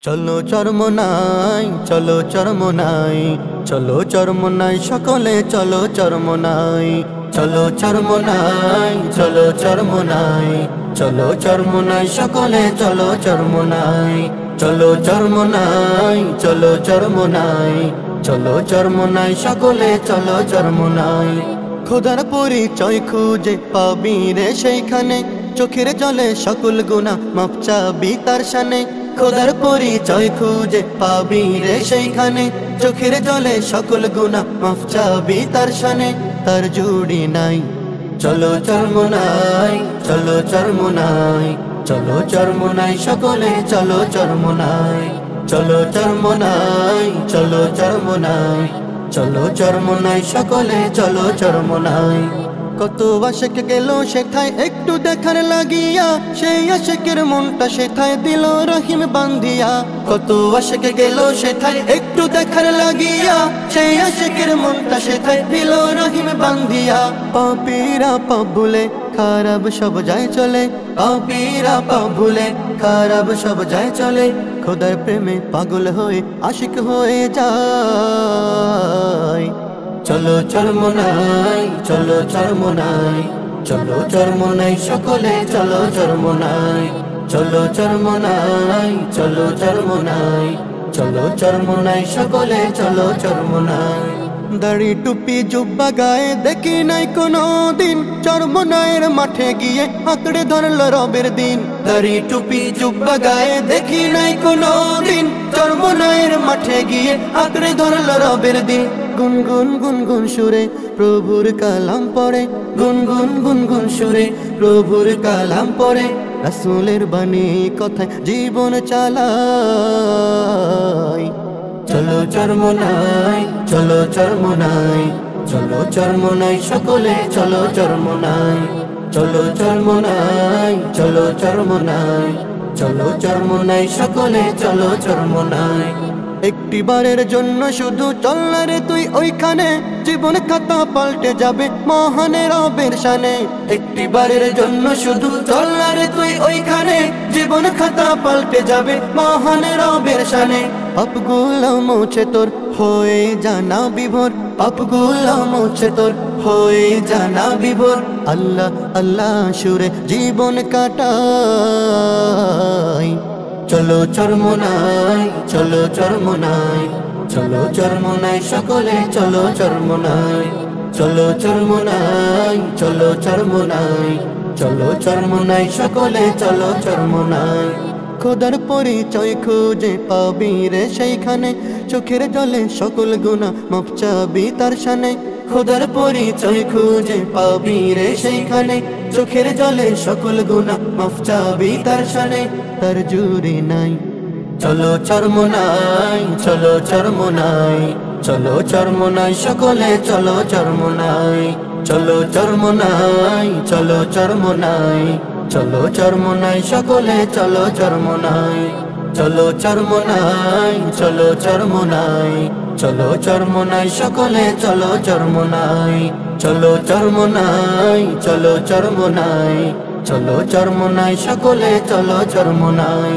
চলো চরমোনাই, চলো চরমোনাই, চলো চরমোনাই সকলে চলো চরমোনাই। চলো চরমোনাই, চলো চরমোনাই, চলো চরমোনাই সকলে চলো চরমোনাই। চলো চরমোনাই, চলো চরমোনাই, চলো চরমোনাই সকলে চলো চরমোনাই। খোদার পরিচয় খুঁজে পাবি রে সেইখানে, চোখের জলে সকল গুনাহ মাপ চাবি তার শানে। খোদার পরিচয় খুঁজে পাবি রে সেইখানে, চোখের জলে সকল গুনাহ মাপ চাবি তার শানে। তার জুড়ি নাই। চলো চরমোনাই, চলো চরমোনাই, চলো চরমোনাই সকলে চলো চরমোনাই। চলো চরমোনাই, চলো চরমোনাই, চলো চরমোনাই সকলে চলো চরমোনাই। কত আশেক গেল সেথায় একটু দেখার লাগিয়া, সেই আশেকের মনটা সেথায় দিল রহিম বান্ধিয়া। কত আশেক গেল সেথায় একটু দেখার লাগিয়া, সেই আশেকের মনটা সেথায় দিল রহিম বান্ধিয়া। পাপীরা পাপ ভুলে খারাপ সব যায় চলে, পাপীরা পাপ ভুলে খারাপ সব যায় চলে। খোদার প্রেমে পাগল হয়ে আশিক হয়ে যায়। চলো চরমোনাই, চলো চরমোনাই, চলো চরমোনাই সকলে চলো চরমোনাই। চলো চরমোনাই, চলো চরমোনাই, চলো চরমোনাই সকলে চলো চরমোনাই। দাড়ি টুপি জুব্বা গায়ে দেখি নাই কোনো দিন, চরমোনাইয়ের মাঠে গিয়ে আঁকড়ে ধরলো রবের দিন। দাড়ি টুপি জুব্বা গায়ে দেখি নাই কোনো দিন, চরমোনাইয়ের মাঠে গিয়ে আঁকড়ে ধরলো রবের দিন। গুনগুন গুনগুন সুরে প্রভুর কালাম পড়ে, গুনগুন গুনগুন সুরে প্রভুর কালাম পড়ে। রাসূলের বাণী কথায় জীবন চালায়। চলো চরমোনাই, চলো চরমোনাই, চলো চরমোনাই সকলে চলো চরমোনাই। চলো চরমোনাই, চলো চরমোনাই, চলো চরমোনাই সকলে চলো চরমোনাই। একটি বারের জন্য শুধু চল না রে তুই ওইখানে, জীবন খাতা পাল্টে যাবে মহান রবের শানে। একটি বারের জন্য শুধু চল না রে তুই ওইখানে, জীবন খাতা পাল্টে যাবে মহান রবের শানে। পাপগুলো মুছে তোর হয়ে জানা বিভোর, পাপগুলো মুছে তোর হয়ে জানা বিভোর। আল্লাহ আল্লাহ সুরে জীবন কাটাই। চলো চরমোনাই, চলো চরমোনাই, চলো চরমোনাই সকলে চলো চরমোনাই। চলো চরমোনাই, চলো চরমোনাই, চলো চরমোনাই সকলে চলো চরমোনাই। খোদার পরিচয় খুঁজে পাবি রে সেইখানে, চোখের জলে সকল গুনাহ মাপ চাবি তার শানে। খোদার পরিচয় খুঁজে পাবি রে সেইখানে, চোখের জলে সকল গুনাহ মাপ চাবি তার শানে। তার জুড়ি নাই। চলো চরমোনাই, চলো চরমোনাই, চলো চরমোনাই সকলে চলো চরমোনাই। চলো চরমোনাই, চলো চরমোনাই, চলো চরমোনাই সকলে চলো চরমোনাই। চলো চরমোনাই, চলো চরমোনাই, চলো চরমোনাই সকলে চলো চরমোনাই। চলো চরমোনাই, চলো চরমোনাই, চলো চরমোনাই সকলে চলো চরমোনাই।